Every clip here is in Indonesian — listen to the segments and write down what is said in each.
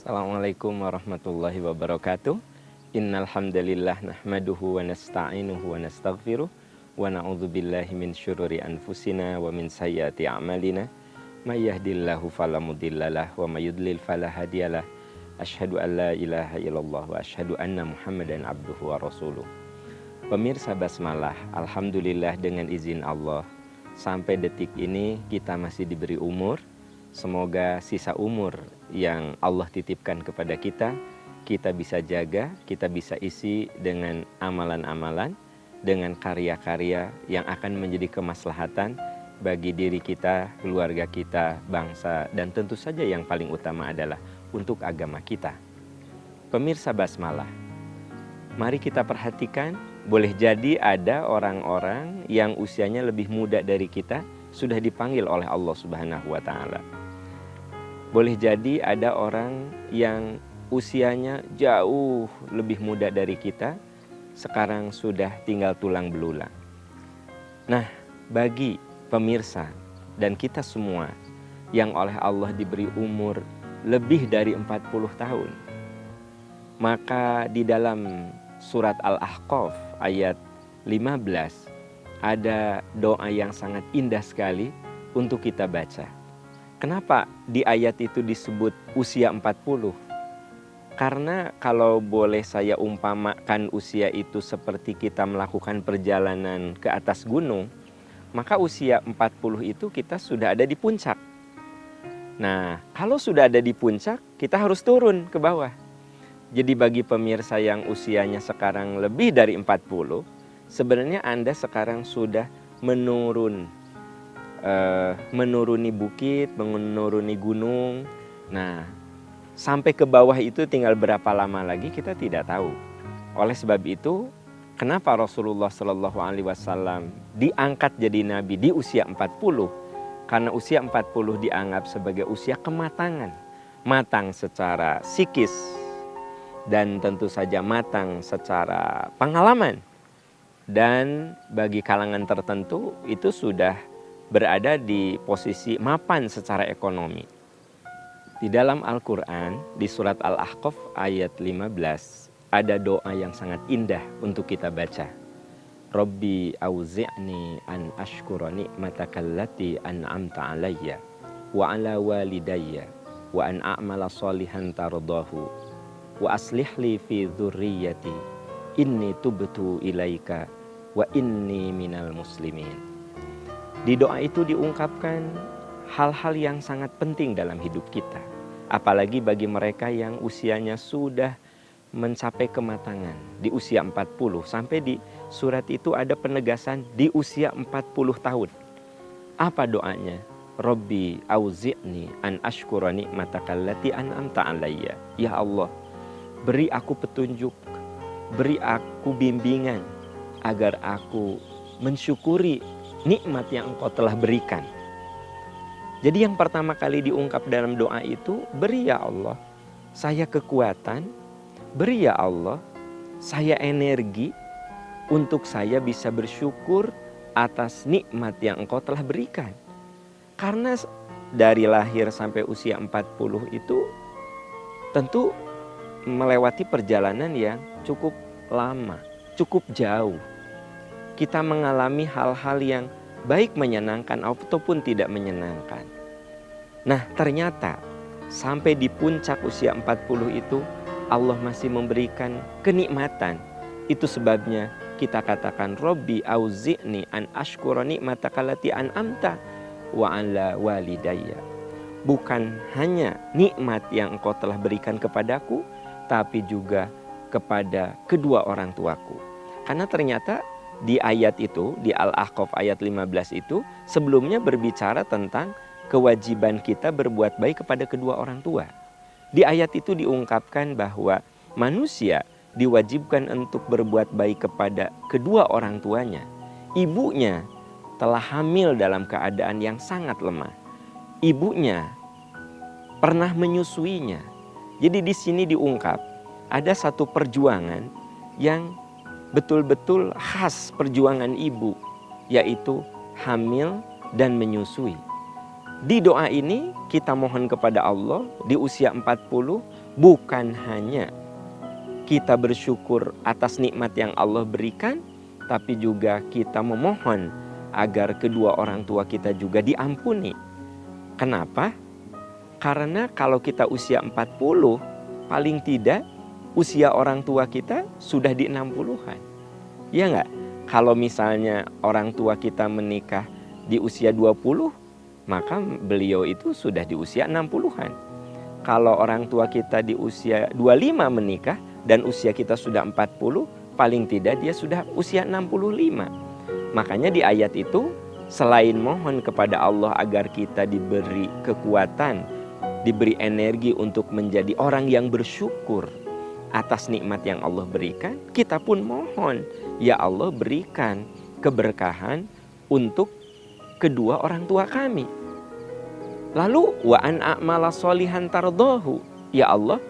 Assalamualaikum warahmatullahi wabarakatuh. Innal hamdalillah nahmaduhu wa nasta'inuhu wa nastaghfiruh wa na'udzubillahi min syururi anfusina wa min sayyiati a'malina. May yahdihillahu fala mudhillalah wa may yudlil fala hadiyalah. Asyhadu an la ilaha illallah wa asyhadu anna Muhammadan abduhu wa rasuluh. Pemirsa Basmalah, alhamdulillah dengan izin Allah sampai detik ini kita masih diberi umur. Semoga sisa umur yang Allah titipkan kepada kita bisa jaga, kita bisa isi dengan amalan-amalan, dengan karya-karya yang akan menjadi kemaslahatan bagi diri kita, keluarga kita, bangsa, dan tentu saja yang paling utama adalah untuk agama kita. Pemirsa Basmalah, mari kita perhatikan, boleh jadi ada orang-orang yang usianya lebih muda dari kita sudah dipanggil oleh Allah Subhanahu wa Ta'ala. Boleh jadi ada orang yang usianya jauh lebih muda dari kita, sekarang sudah tinggal tulang belulang. Nah, bagi pemirsa dan kita semua yang oleh Allah diberi umur lebih dari 40 tahun, maka di dalam surat Al-Ahqaf ayat 15 ada doa yang sangat indah sekali untuk kita baca. Kenapa di ayat itu disebut usia 40? Karena kalau boleh saya umpamakan usia itu seperti kita melakukan perjalanan ke atas gunung, maka usia 40 itu kita sudah ada di puncak. Nah, kalau sudah ada di puncak, kita harus turun ke bawah. Jadi bagi pemirsa yang usianya sekarang lebih dari 40, sebenarnya Anda sekarang sudah menuruni bukit, menuruni gunung. Nah, sampai ke bawah itu tinggal berapa lama lagi kita tidak tahu. Oleh sebab itu, kenapa Rasulullah Shallallahu Alaihi Wasallam diangkat jadi nabi di usia 40? Karena usia 40 dianggap sebagai usia kematangan, matang secara psikis dan tentu saja matang secara pengalaman. Dan bagi kalangan tertentu itu sudah berada di posisi mapan secara ekonomi. Di dalam Al-Quran, di surat Al-Ahqaf ayat 15, ada doa yang sangat indah untuk kita baca. Rabbi auzi'ni an ashkura ni'mataka allati an'amta alayya wa ala walidayya wa an a'mala salihan tardahu wa aslih li fi dzurriyyati inni tubtu ilaika wa inni minal muslimin. Di doa itu diungkapkan hal-hal yang sangat penting dalam hidup kita. Apalagi bagi mereka yang usianya sudah mencapai kematangan di usia 40. Sampai di surat itu ada penegasan di usia 40 tahun. Apa doanya? Rabbi auzi'ni an ashkura ni'mataka allati an'amta alayya. Ya Allah, beri aku petunjuk, beri aku bimbingan agar aku mensyukuri nikmat yang Engkau telah berikan. Jadi yang pertama kali diungkap dalam doa itu, beri ya Allah saya kekuatan, beri ya Allah saya energi untuk saya bisa bersyukur atas nikmat yang Engkau telah berikan. Karena dari lahir sampai usia 40 itu tentu melewati perjalanan yang cukup lama, cukup jauh. Kita mengalami hal-hal yang baik menyenangkan ataupun tidak menyenangkan. Nah, ternyata sampai di puncak usia 40 itu Allah masih memberikan kenikmatan. Itu sebabnya kita katakan Rabbi auzi'ni an ashkura ni'mataka allati an'amta wa ala walidayya. Bukan hanya nikmat yang Engkau telah berikan kepadaku, tapi juga kepada kedua orang tuaku. Karena ternyata di ayat itu, di Al-Ahqaf ayat 15 itu sebelumnya berbicara tentang kewajiban kita berbuat baik kepada kedua orang tua. Di ayat itu diungkapkan bahwa manusia diwajibkan untuk berbuat baik kepada kedua orang tuanya. Ibunya telah hamil dalam keadaan yang sangat lemah. Ibunya pernah menyusuinya. Jadi di sini diungkap ada satu perjuangan yang betul-betul khas perjuangan ibu, yaitu hamil dan menyusui. Di doa ini kita mohon kepada Allah di usia 40 bukan hanya kita bersyukur atas nikmat yang Allah berikan, tapi juga kita memohon agar kedua orang tua kita juga diampuni. Kenapa? Karena kalau kita usia 40, paling tidak usia orang tua kita sudah di 60-an. Ya enggak? Kalau misalnya orang tua kita menikah di usia 20, maka beliau itu sudah di usia 60-an. Kalau orang tua kita di usia 25 menikah dan usia kita sudah 40, paling tidak dia sudah usia 65. Makanya di ayat itu, selain mohon kepada Allah agar kita diberi kekuatan, diberi energi untuk menjadi orang yang bersyukur atas nikmat yang Allah berikan, kita pun mohon, ya Allah berikan keberkahan untuk kedua orang tua kami. Lalu wa an a'mala sholihan tardahu, ya Allah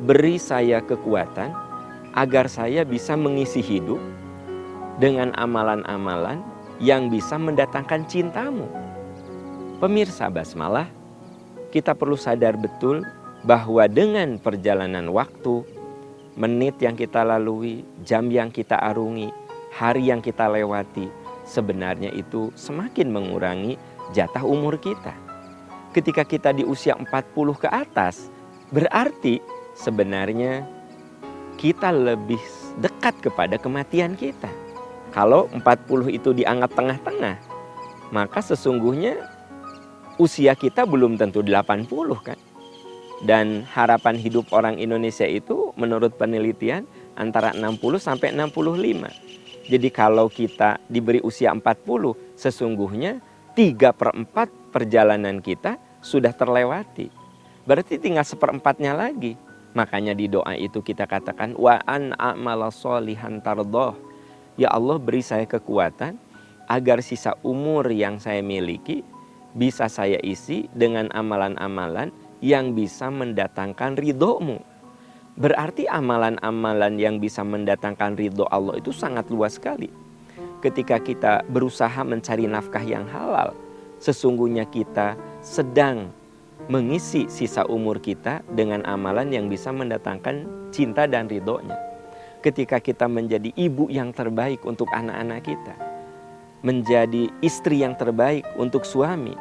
beri saya kekuatan agar saya bisa mengisi hidup dengan amalan-amalan yang bisa mendatangkan cintamu. Pemirsa Basmalah, kita perlu sadar betul bahwa dengan perjalanan waktu, menit yang kita lalui, jam yang kita arungi, hari yang kita lewati, sebenarnya itu semakin mengurangi jatah umur kita. Ketika kita di usia 40 ke atas, berarti sebenarnya kita lebih dekat kepada kematian kita. Kalau 40 itu dianggap tengah-tengah, maka sesungguhnya usia kita belum tentu 80 kan. Dan harapan hidup orang Indonesia itu menurut penelitian antara 60 sampai 65. Jadi kalau kita diberi usia 40, sesungguhnya 3/4 perjalanan kita sudah terlewati. Berarti tinggal 1/4-nya lagi. Makanya di doa itu kita katakan wa an a'mala sholihan tardoh. Ya Allah beri saya kekuatan agar sisa umur yang saya miliki bisa saya isi dengan amalan-amalan yang bisa mendatangkan ridho-Mu. Berarti amalan-amalan yang bisa mendatangkan ridho Allah itu sangat luas sekali. Ketika kita berusaha mencari nafkah yang halal, sesungguhnya kita sedang mengisi sisa umur kita dengan amalan yang bisa mendatangkan cinta dan ridhonya. Ketika kita menjadi ibu yang terbaik untuk anak-anak kita, menjadi istri yang terbaik untuk suami,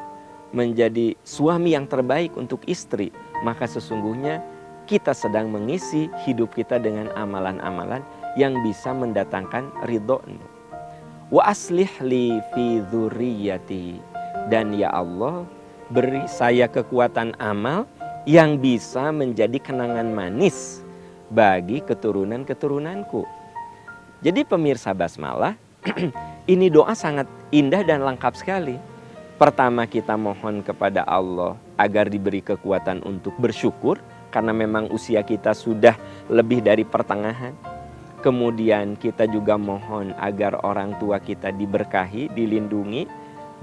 menjadi suami yang terbaik untuk istri, maka sesungguhnya kita sedang mengisi hidup kita dengan amalan-amalan yang bisa mendatangkan ridho-Mu. Wa aslih li fi dzurriyyati, dan ya Allah beri saya kekuatan amal yang bisa menjadi kenangan manis bagi keturunan-keturunanku. Jadi pemirsa Basmalah, ini doa sangat indah dan lengkap sekali. Pertama kita mohon kepada Allah agar diberi kekuatan untuk bersyukur karena memang usia kita sudah lebih dari pertengahan. Kemudian kita juga mohon agar orang tua kita diberkahi, dilindungi,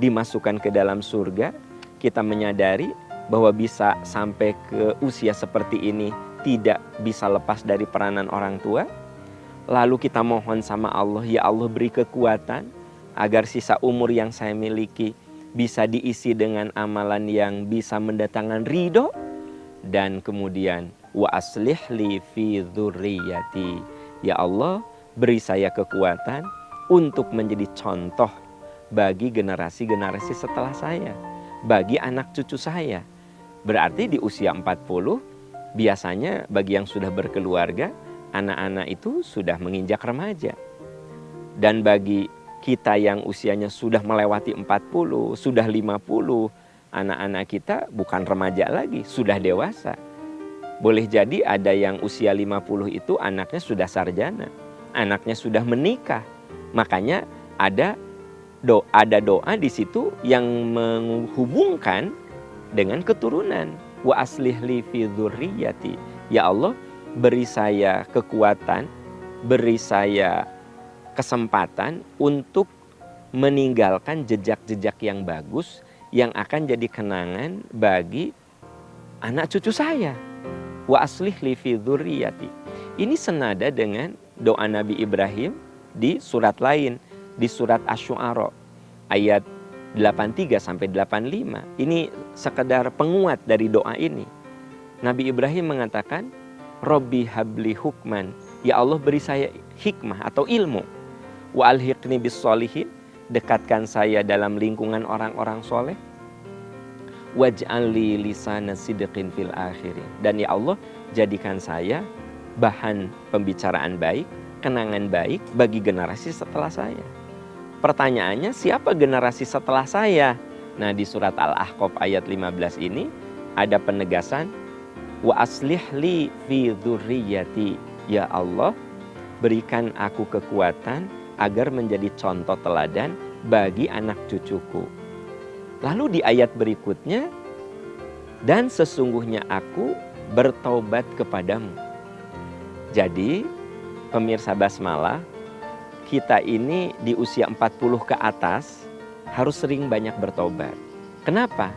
dimasukkan ke dalam surga. Kita menyadari bahwa bisa sampai ke usia seperti ini tidak bisa lepas dari peranan orang tua. Lalu kita mohon sama Allah, ya Allah beri kekuatan agar sisa umur yang saya miliki bisa diisi dengan amalan yang bisa mendatangkan ridho. Dan kemudian wa aslih li fi dzurriyyati, ya Allah beri saya kekuatan untuk menjadi contoh bagi generasi-generasi setelah saya, bagi anak cucu saya. Berarti di usia 40 biasanya bagi yang sudah berkeluarga, anak-anak itu sudah menginjak remaja. Dan bagi kita yang usianya sudah melewati 40, sudah 50, anak-anak kita bukan remaja lagi, sudah dewasa. Boleh jadi ada yang usia 50 itu anaknya sudah sarjana, anaknya sudah menikah. Makanya ada doa di situ yang menghubungkan dengan keturunan. Wa aslih li fi dzurriyyati. Ya Allah, beri saya kekuatan, beri saya kesempatan untuk meninggalkan jejak-jejak yang bagus yang akan jadi kenangan bagi anak cucu saya. Wa aslih li fi dzurriyyati. Ini senada dengan doa Nabi Ibrahim di surat lain, di surat Asy-Syu'ara ayat 83 sampai 85. Ini sekedar penguat dari doa ini. Nabi Ibrahim mengatakan, Robbi habli hukman, ya Allah beri saya hikmah atau ilmu. Wa alhiqni bis solihin, dekatkan saya dalam lingkungan orang-orang soleh. Waj'alli lisana sidqin fil akhirin, dan ya Allah jadikan saya bahan pembicaraan baik, kenangan baik bagi generasi setelah saya. Pertanyaannya, siapa generasi setelah saya? Nah, di surat Al-Ahqaf ayat 15 ini ada penegasan, wa aslih li fi dzurriyyati, ya Allah berikan aku kekuatan agar menjadi contoh teladan bagi anak cucuku. Lalu di ayat berikutnya, dan sesungguhnya aku bertaubat kepadamu. Jadi pemirsa Basmalah, kita ini di usia 40 ke atas harus sering banyak bertobat. Kenapa?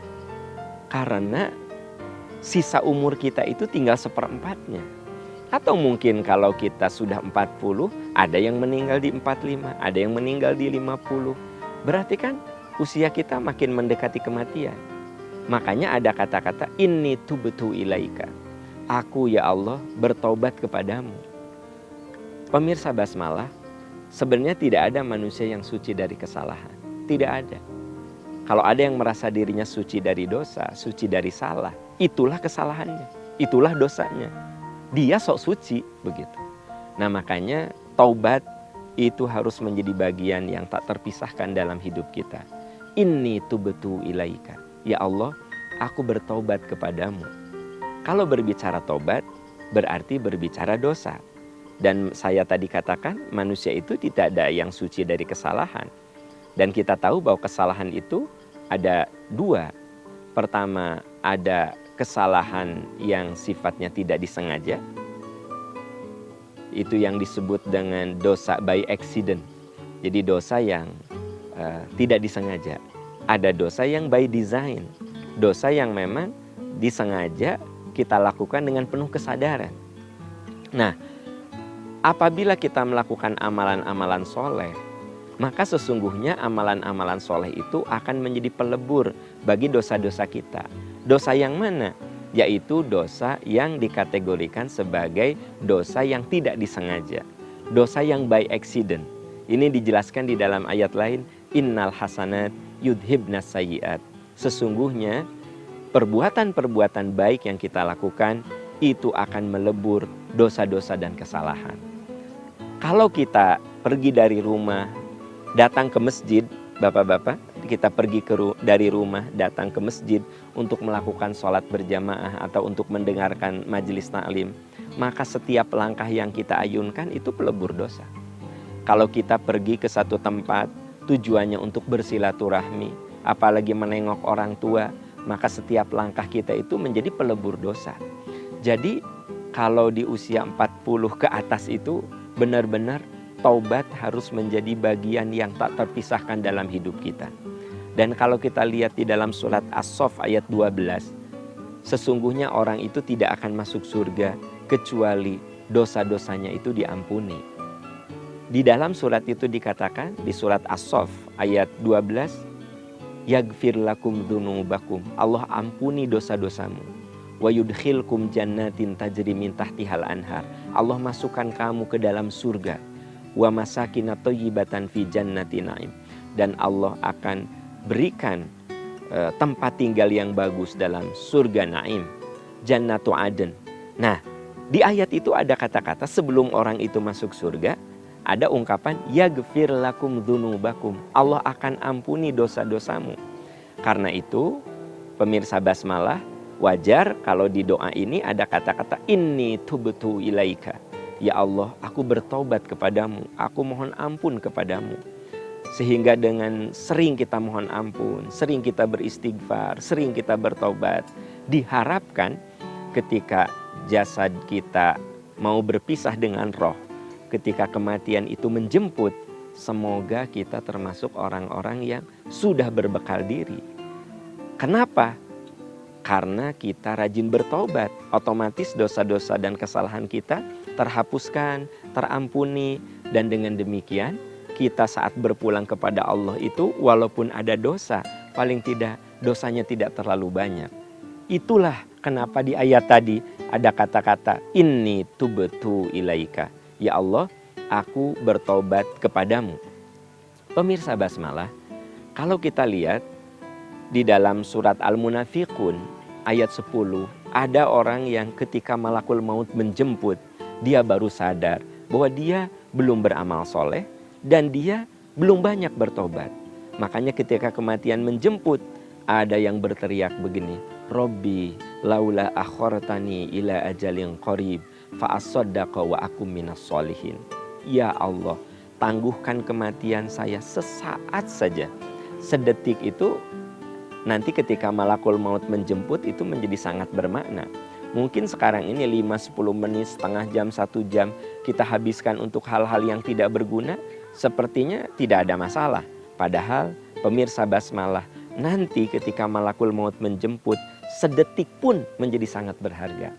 Karena sisa umur kita itu tinggal seperempatnya. Atau mungkin kalau kita sudah 40, ada yang meninggal di 45, ada yang meninggal di 50. Berarti kan usia kita makin mendekati kematian. Makanya ada kata-kata, inni tubtu ilaika. Aku ya Allah bertobat kepadamu. Pemirsa Basmalah, sebenarnya tidak ada manusia yang suci dari kesalahan. Tidak ada. Kalau ada yang merasa dirinya suci dari dosa, suci dari salah, itulah kesalahannya, itulah dosanya. Dia sok suci, begitu. Nah, makanya taubat itu harus menjadi bagian yang tak terpisahkan dalam hidup kita. Inni tubtu ilaika. Ya Allah, aku bertobat kepadamu. Kalau berbicara taubat, berarti berbicara dosa. Dan saya tadi katakan, manusia itu tidak ada yang suci dari kesalahan. Dan kita tahu bahwa kesalahan itu ada dua. Pertama, ada kesalahan yang sifatnya tidak disengaja. Itu yang disebut dengan dosa by accident. Jadi dosa yang tidak disengaja. Ada dosa yang by design. Dosa yang memang disengaja kita lakukan dengan penuh kesadaran. Nah, apabila kita melakukan amalan-amalan soleh, maka sesungguhnya amalan-amalan soleh itu akan menjadi pelebur bagi dosa-dosa kita. Dosa yang mana? Yaitu dosa yang dikategorikan sebagai dosa yang tidak disengaja. Dosa yang by accident. Ini dijelaskan di dalam ayat lain, innal hasanat yudhibnas sayyiat. Sesungguhnya perbuatan-perbuatan baik yang kita lakukan itu akan melebur dosa-dosa dan kesalahan. Kalau kita pergi dari rumah, datang ke masjid, bapak-bapak, kita pergi dari rumah, datang ke masjid untuk melakukan sholat berjamaah atau untuk mendengarkan majelis ta'lim, maka setiap langkah yang kita ayunkan itu pelebur dosa. Kalau kita pergi ke satu tempat, tujuannya untuk bersilaturahmi, apalagi menengok orang tua, maka setiap langkah kita itu menjadi pelebur dosa. Jadi kalau di usia 40 ke atas itu benar-benar taubat harus menjadi bagian yang tak terpisahkan dalam hidup kita. Dan kalau kita lihat di dalam surat As-Saff ayat 12, sesungguhnya orang itu tidak akan masuk surga kecuali dosa-dosanya itu diampuni. Di dalam surat itu dikatakan, di surat As-Saff ayat 12, yaghfir lakum dzunubakum, Allah ampuni dosa-dosamu. Wa yudkhilkum jannatin tajri min tahtihal anhar, Allah masukkan kamu ke dalam surga. Wa masakin thayyibatan fi jannati na'im, dan Allah akan berikan tempat tinggal yang bagus dalam surga Naim, Jannatu Aden. Nah, di ayat itu ada kata-kata sebelum orang itu masuk surga, ada ungkapan yaghfir lakum dzunubakum, Allah akan ampuni dosa-dosamu. Karena itu, pemirsa Basmalah, wajar kalau di doa ini ada kata-kata inni tubtu ilaika. Ya Allah, aku bertobat kepadamu, aku mohon ampun kepadamu. Sehingga dengan sering kita mohon ampun, sering kita beristighfar, sering kita bertobat, diharapkan ketika jasad kita mau berpisah dengan roh, ketika kematian itu menjemput, semoga kita termasuk orang-orang yang sudah berbekal diri. Kenapa? Karena kita rajin bertobat, otomatis dosa-dosa dan kesalahan kita terhapuskan, terampuni, dan dengan demikian kita saat berpulang kepada Allah itu walaupun ada dosa, paling tidak dosanya tidak terlalu banyak. Itulah kenapa di ayat tadi ada kata-kata inni tubtu ilaika. Ya Allah, aku bertobat kepadamu. Pemirsa Basmalah, kalau kita lihat di dalam surat Al-Munafiqun ayat 10, ada orang yang ketika malakul maut menjemput, dia baru sadar bahwa dia belum beramal soleh dan dia belum banyak bertobat. Makanya ketika kematian menjemput, ada yang berteriak begini, Robbi laula akhortani ila ajalin qarib fa asaddaqa wa akum minas solihin. Ya Allah, tangguhkan kematian saya sesaat saja. Sedetik itu nanti ketika malakul maut menjemput itu menjadi sangat bermakna. Mungkin sekarang ini 5-10 menit, setengah jam, 1 jam kita habiskan untuk hal-hal yang tidak berguna, sepertinya tidak ada masalah. Padahal pemirsa Basmalah, nanti ketika malakul maut menjemput, sedetik pun menjadi sangat berharga.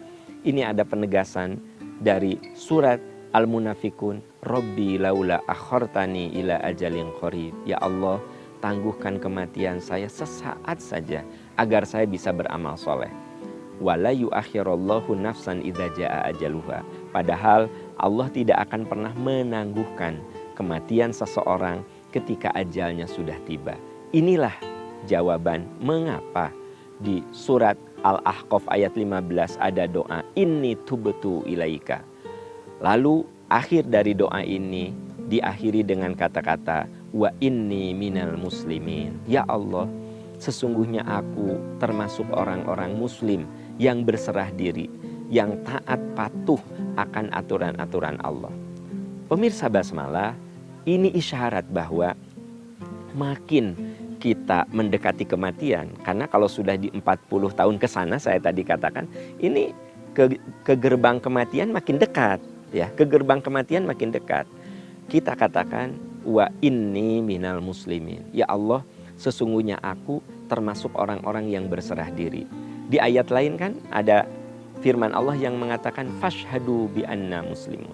Ini ada penegasan dari surat Al-Munafiqun, Robbi laula akhortani ila ajalin qarib. Ya Allah, tangguhkan kematian saya sesaat saja agar saya bisa beramal soleh. Wala yuakhirallahu nafsan idza jaa ajaluha. Padahal Allah tidak akan pernah menangguhkan kematian seseorang ketika ajalnya sudah tiba. Inilah jawaban mengapa di surat Al-Ahqaf ayat 15 ada doa inni tubtu ilaika. Lalu akhir dari doa ini diakhiri dengan kata-kata wa inni minal muslimin. Ya Allah, sesungguhnya aku termasuk orang-orang muslim yang berserah diri, yang taat patuh akan aturan-aturan Allah. Pemirsa Basmalah, ini isyarat bahwa makin kita mendekati kematian, karena kalau sudah di 40 tahun ke sana, saya tadi katakan, ini ke gerbang kematian makin dekat. Ya, ke gerbang kematian makin dekat. Kita katakan wa inni minal muslimin. Ya Allah, sesungguhnya aku termasuk orang-orang yang berserah diri. Di ayat lain kan ada firman Allah yang mengatakan fashhadu bi anna muslimun.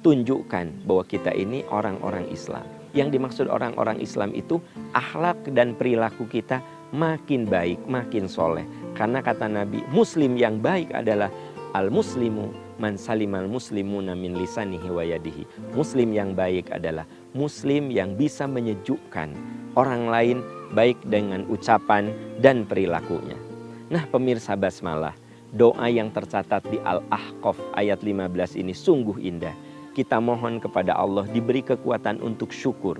Tunjukkan bahwa kita ini orang-orang Islam. Yang dimaksud orang-orang Islam itu akhlak dan perilaku kita makin baik, makin soleh. Karena kata Nabi, muslim yang baik adalah al-muslimu man salimal muslimuna min lisanihi wa yadihi. Muslim yang baik adalah muslim yang bisa menyejukkan orang lain baik dengan ucapan dan perilakunya. Nah, pemirsa Basmalah, doa yang tercatat di Al-Ahqaf ayat 15 ini sungguh indah. Kita mohon kepada Allah diberi kekuatan untuk syukur.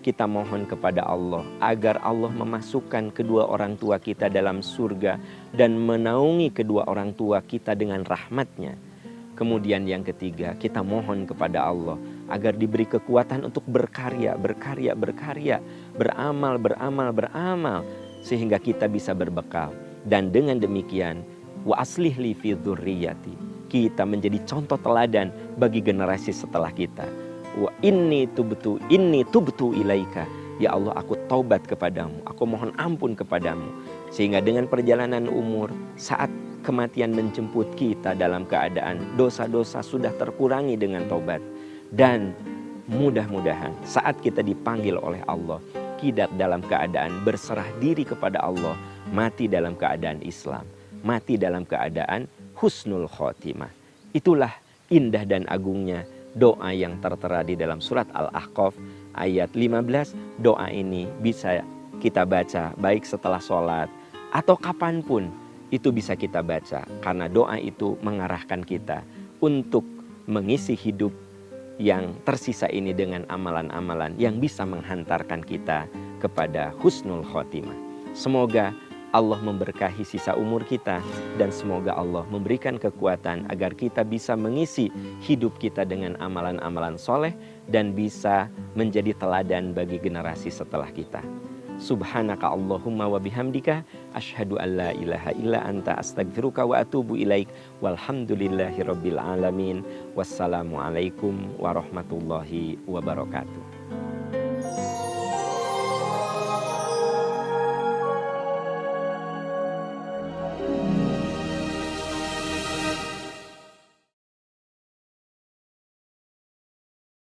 Kita mohon kepada Allah agar Allah memasukkan kedua orang tua kita dalam surga dan menaungi kedua orang tua kita dengan rahmat-Nya. Kemudian yang ketiga, kita mohon kepada Allah agar diberi kekuatan untuk berkarya, beramal, sehingga kita bisa berbekal. Dan dengan demikian, wa aslih li fi dzurriyyati, kita menjadi contoh teladan bagi generasi setelah kita. Wa inni tubtu ilaika. Ya Allah, aku taubat kepadamu, aku mohon ampun kepadamu. Sehingga dengan perjalanan umur, saat kematian menjemput kita dalam keadaan dosa-dosa sudah terkurangi dengan taubat. Dan mudah-mudahan saat kita dipanggil oleh Allah, kita dalam keadaan berserah diri kepada Allah, mati dalam keadaan Islam, mati dalam keadaan husnul khotimah. Itulah indah dan agungnya doa yang tertera di dalam surat Al-Ahqaf ayat 15. Doa ini bisa kita baca baik setelah sholat atau kapanpun itu bisa kita baca. Karena doa itu mengarahkan kita untuk mengisi hidup yang tersisa ini dengan amalan-amalan yang bisa menghantarkan kita kepada husnul khotimah. Semoga Allah memberkahi sisa umur kita dan semoga Allah memberikan kekuatan agar kita bisa mengisi hidup kita dengan amalan-amalan soleh dan bisa menjadi teladan bagi generasi setelah kita. Subhanaka Allahumma wa bihamdika asyhadu an la ilaha illa anta astaghfiruka wa atubu ilaik walhamdulillahi rabbil alamin. Wassalamualaikum warahmatullahi wabarakatuh.